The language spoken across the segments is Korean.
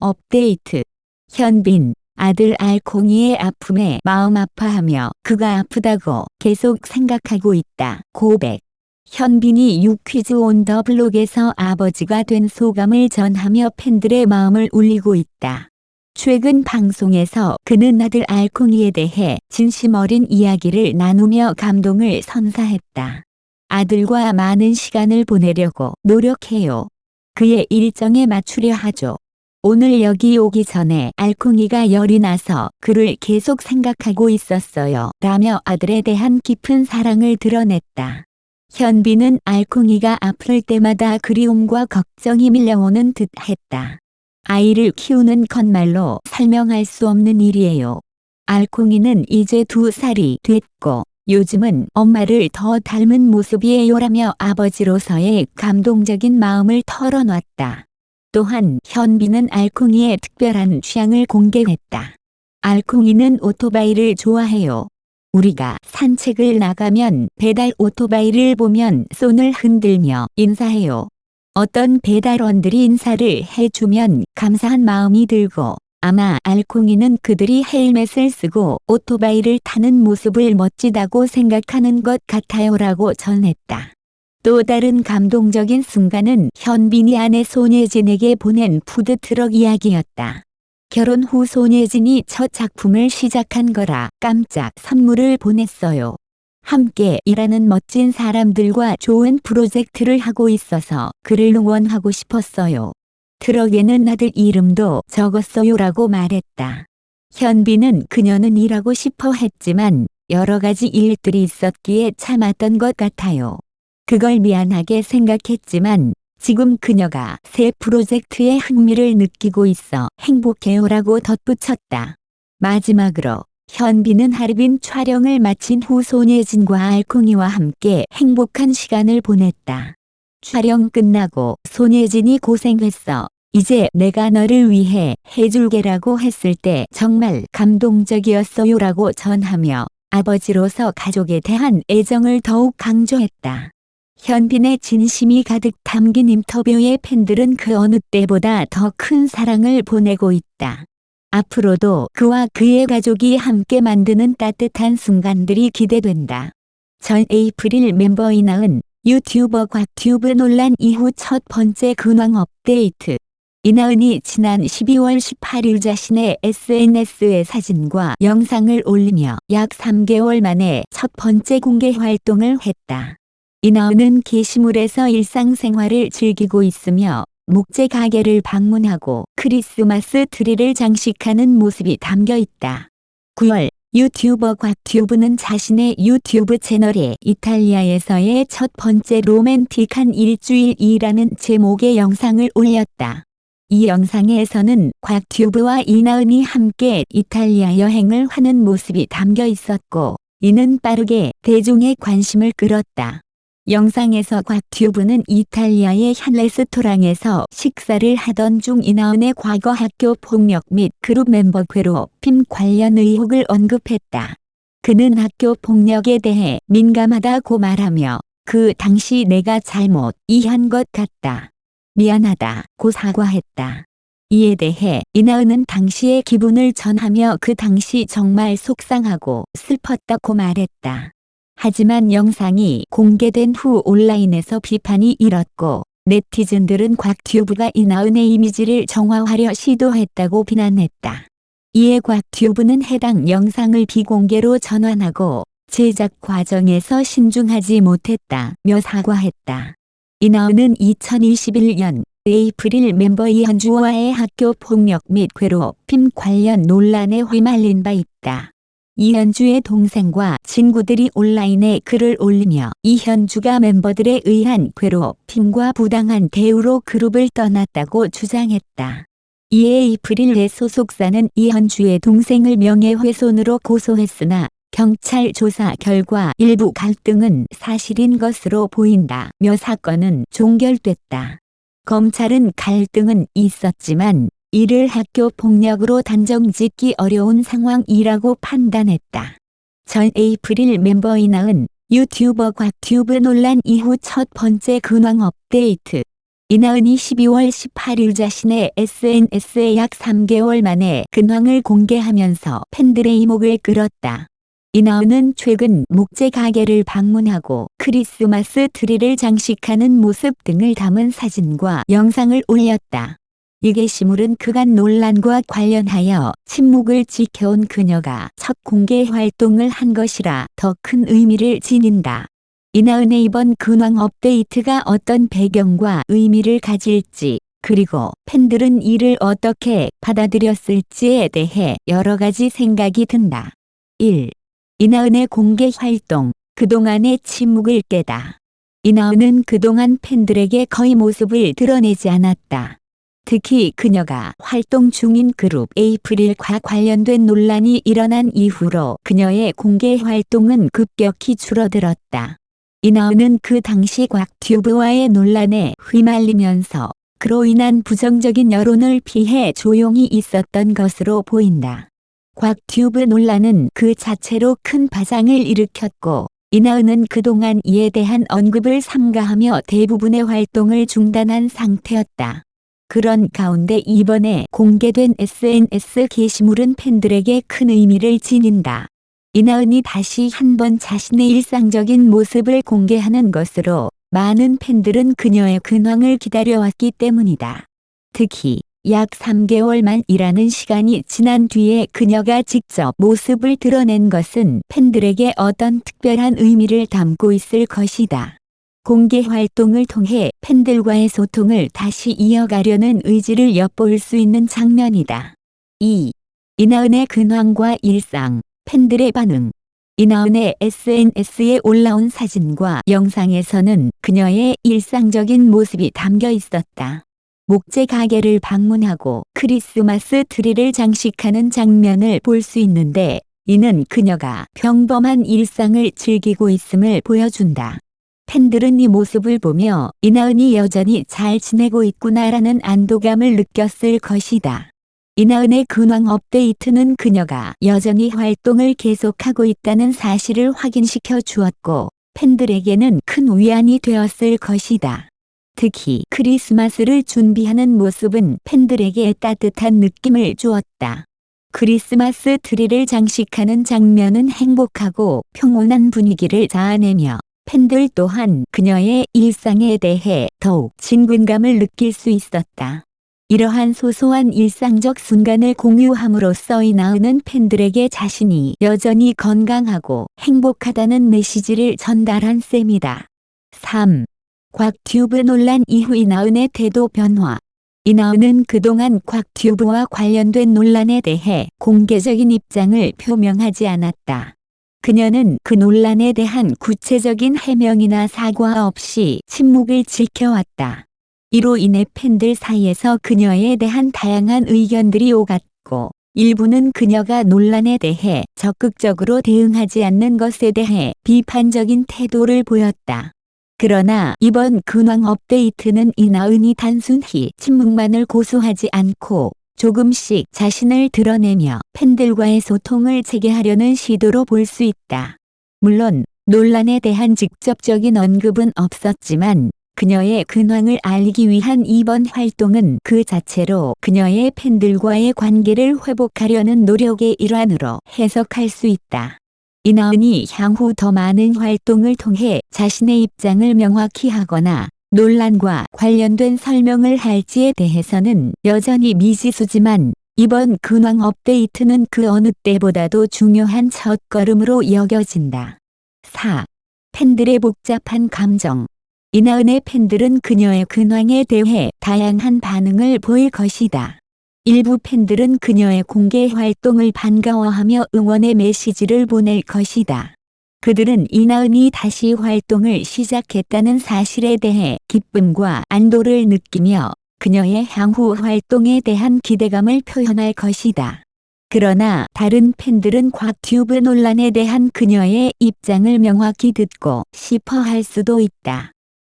업데이트. 현빈, 아들 알콩이의 아픔에 마음 아파하며 그가 아프다고 계속 생각하고 있다. 고백. 현빈이 유퀴즈 온 더 블록에서 아버지가 된 소감을 전하며 팬들의 마음을 울리고 있다. 최근 방송에서 그는 아들 알콩이에 대해 진심 어린 이야기를 나누며 감동을 선사했다. 아들과 많은 시간을 보내려고 노력해요. 그의 일정에 맞추려 하죠. 오늘 여기 오기 전에 알콩이가 열이 나서 그를 계속 생각하고 있었어요. 라며 아들에 대한 깊은 사랑을 드러냈다. 현빈은 알콩이가 아플 때마다 그리움과 걱정이 밀려오는 듯 했다. 아이를 키우는 건 말로 설명할 수 없는 일이에요. 알콩이는 이제 2살이 됐고 요즘은 엄마를 더 닮은 모습이에요라며 아버지로서의 감동적인 마음을 털어놨다. 또한 현빈은 알콩이의 특별한 취향을 공개했다. 알콩이는 오토바이를 좋아해요. 우리가 산책을 나가면 배달 오토바이를 보면 손을 흔들며 인사해요. 어떤 배달원들이 인사를 해주면 감사한 마음이 들고 아마 알콩이는 그들이 헬멧을 쓰고 오토바이를 타는 모습을 멋지다고 생각하는 것 같아요라고 전했다. 또 다른 감동적인 순간은 현빈이 아내 손예진에게 보낸 푸드트럭 이야기였다. 결혼 후 손예진이 첫 작품을 시작한 거라 깜짝 선물을 보냈어요. 함께 일하는 멋진 사람들과 좋은 프로젝트를 하고 있어서 그를 응원하고 싶었어요. 트럭에는 아들 이름도 적었어요라고 말했다. 현빈은 그녀는 일하고 싶어 했지만 여러 가지 일들이 있었기에 참았던 것 같아요. 그걸 미안하게 생각했지만 지금 그녀가 새 프로젝트에 흥미를 느끼고 있어 행복해요라고 덧붙였다. 마지막으로 현빈은 하얼빈 촬영을 마친 후 손예진과 알콩이와 함께 행복한 시간을 보냈다. 촬영 끝나고 손예진이 고생했어. 이제 내가 너를 위해 해줄게라고 했을 때 정말 감동적이었어요라고 전하며 아버지로서 가족에 대한 애정을 더욱 강조했다. 현빈의 진심이 가득 담긴 인터뷰에 팬들은 그 어느 때보다 더 큰 사랑을 보내고 있다. 앞으로도 그와 그의 가족이 함께 만드는 따뜻한 순간들이 기대된다. 전 에이프릴 멤버 이나은, 유튜버 곽튜브 논란 이후 첫 번째 근황 업데이트. 이나은이 지난 12월 18일 자신의 SNS에 사진과 영상을 올리며 약 3개월 만에 첫 번째 공개 활동을 했다. 이나은은 게시물에서 일상생활을 즐기고 있으며 목재 가게를 방문하고 크리스마스 트리를 장식하는 모습이 담겨 있다. 9월 유튜버 곽튜브는 자신의 유튜브 채널에 이탈리아에서의 첫 번째 로맨틱한 일주일이라는 제목의 영상을 올렸다. 이 영상에서는 곽튜브와 이나은이 함께 이탈리아 여행을 하는 모습이 담겨 있었고 이는 빠르게 대중의 관심을 끌었다. 영상에서 곽튜브는 이탈리아의 한 레스토랑에서 식사를 하던 중 이나은의 과거 학교 폭력 및 그룹 멤버 괴롭힘 관련 의혹을 언급했다. 그는 학교 폭력에 대해 민감하다고 말하며 그 당시 내가 잘못 이해한 것 같다. 미안하다고 사과했다. 이에 대해 이나은은 당시의 기분을 전하며 그 당시 정말 속상하고 슬펐다고 말했다. 하지만 영상이 공개된 후 온라인에서 비판이 일었고 네티즌들은 곽튜브가 이나은의 이미지를 정화하려 시도했다고 비난했다. 이에 곽튜브는 해당 영상을 비공개로 전환하고 제작 과정에서 신중하지 못했다며 사과했다. 이나은은 2021년 에이프릴 멤버 이현주와의 학교 폭력 및 괴롭힘 관련 논란에 휘말린 바 있다. 이현주의 동생과 친구들이 온라인에 글을 올리며 이현주가 멤버들에 의한 괴롭힘과 부당한 대우로 그룹을 떠났다고 주장했다. 이에 에이프릴의 소속사는 이현주의 동생을 명예훼손으로 고소했으나 경찰 조사 결과 일부 갈등은 사실인 것으로 보인다며 사건은 종결됐다. 검찰은 갈등은 있었지만 이를 학교 폭력으로 단정짓기 어려운 상황이라고 판단했다. 전 에이프릴 멤버 이나은, 유튜버 곽튜브 논란 이후 첫 번째 근황 업데이트. 이나은이 12월 18일 자신의 SNS에 약 3개월 만에 근황을 공개하면서 팬들의 이목을 끌었다. 이나은은 최근 목재 가게를 방문하고 크리스마스 트리를 장식하는 모습 등을 담은 사진과 영상을 올렸다. 이 게시물은 그간 논란과 관련하여 침묵을 지켜온 그녀가 첫 공개 활동을 한 것이라 더 큰 의미를 지닌다. 이나은의 이번 근황 업데이트가 어떤 배경과 의미를 가질지, 그리고 팬들은 이를 어떻게 받아들였을지에 대해 여러 가지 생각이 든다. 1. 이나은의 공개 활동, 그동안의 침묵을 깨다. 이나은은 그동안 팬들에게 거의 모습을 드러내지 않았다. 특히 그녀가 활동 중인 그룹 에이프릴과 관련된 논란이 일어난 이후로 그녀의 공개 활동은 급격히 줄어들었다. 이나은은 그 당시 곽튜브와의 논란에 휘말리면서 그로 인한 부정적인 여론을 피해 조용히 있었던 것으로 보인다. 곽튜브 논란은 그 자체로 큰 파장을 일으켰고, 이나은은 그동안 이에 대한 언급을 삼가하며 대부분의 활동을 중단한 상태였다. 그런 가운데 이번에 공개된 SNS 게시물은 팬들에게 큰 의미를 지닌다. 이나은이 다시 한번 자신의 일상적인 모습을 공개하는 것으로 많은 팬들은 그녀의 근황을 기다려왔기 때문이다. 특히 약 3개월만이라는 시간이 지난 뒤에 그녀가 직접 모습을 드러낸 것은 팬들에게 어떤 특별한 의미를 담고 있을 것이다. 공개 활동을 통해 팬들과의 소통을 다시 이어가려는 의지를 엿볼 수 있는 장면이다. 2. 이나은의 근황과 일상, 팬들의 반응. 이나은의 SNS에 올라온 사진과 영상에서는 그녀의 일상적인 모습이 담겨 있었다. 목재 가게를 방문하고 크리스마스 트리를 장식하는 장면을 볼 수 있는데, 이는 그녀가 평범한 일상을 즐기고 있음을 보여준다. 팬들은 이 모습을 보며 이나은이 여전히 잘 지내고 있구나라는 안도감을 느꼈을 것이다. 이나은의 근황 업데이트는 그녀가 여전히 활동을 계속하고 있다는 사실을 확인시켜 주었고, 팬들에게는 큰 위안이 되었을 것이다. 특히 크리스마스를 준비하는 모습은 팬들에게 따뜻한 느낌을 주었다. 크리스마스 트리를 장식하는 장면은 행복하고 평온한 분위기를 자아내며 팬들 또한 그녀의 일상에 대해 더욱 친근감을 느낄 수 있었다. 이러한 소소한 일상적 순간을 공유함으로써 이나은은 팬들에게 자신이 여전히 건강하고 행복하다는 메시지를 전달한 셈이다. 3. 곽튜브 논란 이후 이나은의 태도 변화. 이나은은 그동안 곽튜브와 관련된 논란에 대해 공개적인 입장을 표명하지 않았다. 그녀는 그 논란에 대한 구체적인 해명이나 사과 없이 침묵을 지켜왔다. 이로 인해 팬들 사이에서 그녀에 대한 다양한 의견들이 오갔고, 일부는 그녀가 논란에 대해 적극적으로 대응하지 않는 것에 대해 비판적인 태도를 보였다. 그러나 이번 근황 업데이트는 이나은이 단순히 침묵만을 고수하지 않고 조금씩 자신을 드러내며 팬들과의 소통을 재개하려는 시도로 볼 수 있다. 물론 논란에 대한 직접적인 언급은 없었지만, 그녀의 근황을 알리기 위한 이번 활동은 그 자체로 그녀의 팬들과의 관계를 회복하려는 노력의 일환으로 해석할 수 있다. 이나은이 향후 더 많은 활동을 통해 자신의 입장을 명확히 하거나 논란과 관련된 설명을 할지에 대해서는 여전히 미지수지만, 이번 근황 업데이트는 그 어느 때보다도 중요한 첫걸음으로 여겨진다. 4. 팬들의 복잡한 감정. 이나은의 팬들은 그녀의 근황에 대해 다양한 반응을 보일 것이다. 일부 팬들은 그녀의 공개 활동을 반가워하며 응원의 메시지를 보낼 것이다. 그들은 이나은이 다시 활동을 시작했다는 사실에 대해 기쁨과 안도를 느끼며 그녀의 향후 활동에 대한 기대감을 표현할 것이다. 그러나 다른 팬들은 곽튜브 논란에 대한 그녀의 입장을 명확히 듣고 싶어 할 수도 있다.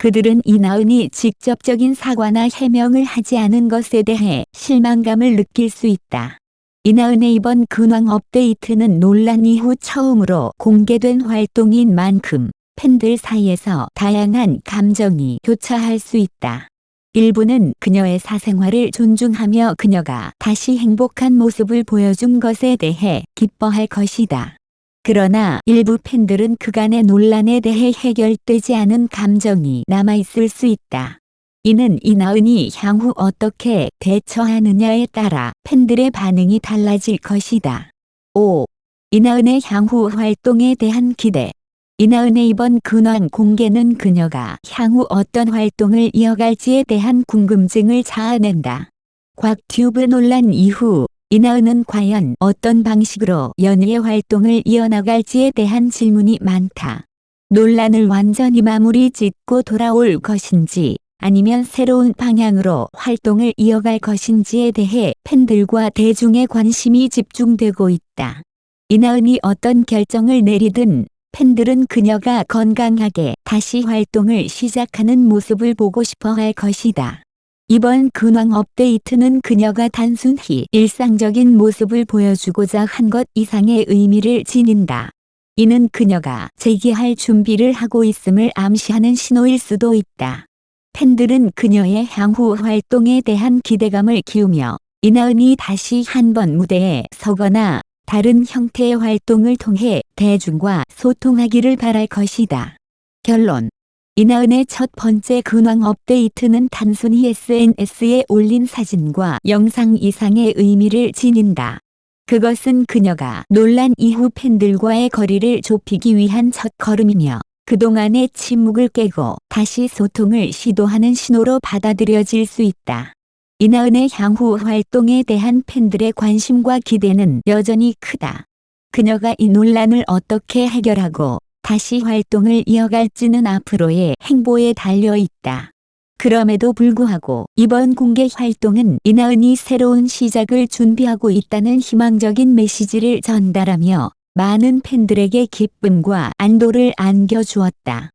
그들은 이나은이 직접적인 사과나 해명을 하지 않은 것에 대해 실망감을 느낄 수 있다. 이나은의 이번 근황 업데이트는 논란 이후 처음으로 공개된 활동인 만큼 팬들 사이에서 다양한 감정이 교차할 수 있다. 일부는 그녀의 사생활을 존중하며 그녀가 다시 행복한 모습을 보여준 것에 대해 기뻐할 것이다. 그러나 일부 팬들은 그간의 논란에 대해 해결되지 않은 감정이 남아있을 수 있다. 이는 이나은이 향후 어떻게 대처하느냐에 따라 팬들의 반응이 달라질 것이다. 5. 이나은의 향후 활동에 대한 기대. 이나은의 이번 근황 공개는 그녀가 향후 어떤 활동을 이어갈지에 대한 궁금증을 자아낸다. 곽튜브 논란 이후 이나은은 과연 어떤 방식으로 연예 활동을 이어나갈지에 대한 질문이 많다. 논란을 완전히 마무리 짓고 돌아올 것인지 아니면 새로운 방향으로 활동을 이어갈 것인지에 대해 팬들과 대중의 관심이 집중되고 있다. 이나은이 어떤 결정을 내리든 팬들은 그녀가 건강하게 다시 활동을 시작하는 모습을 보고 싶어 할 것이다. 이번 근황 업데이트는 그녀가 단순히 일상적인 모습을 보여주고자 한 것 이상의 의미를 지닌다. 이는 그녀가 재기할 준비를 하고 있음을 암시하는 신호일 수도 있다. 팬들은 그녀의 향후 활동에 대한 기대감을 키우며 이나은이 다시 한번 무대에 서거나 다른 형태의 활동을 통해 대중과 소통하기를 바랄 것이다. 결론. 이나은의 첫 번째 근황 업데이트는 단순히 SNS에 올린 사진과 영상 이상의 의미를 지닌다. 그것은 그녀가 논란 이후 팬들과의 거리를 좁히기 위한 첫걸음이며 그동안의 침묵을 깨고 다시 소통을 시도하는 신호로 받아들여질 수 있다. 이나은의 향후 활동에 대한 팬들의 관심과 기대는 여전히 크다. 그녀가 이 논란을 어떻게 해결하고 다시 활동을 이어갈지는 앞으로의 행보에 달려 있다. 그럼에도 불구하고 이번 공개 활동은 이나은이 새로운 시작을 준비하고 있다는 희망적인 메시지를 전달하며 많은 팬들에게 기쁨과 안도를 안겨주었다.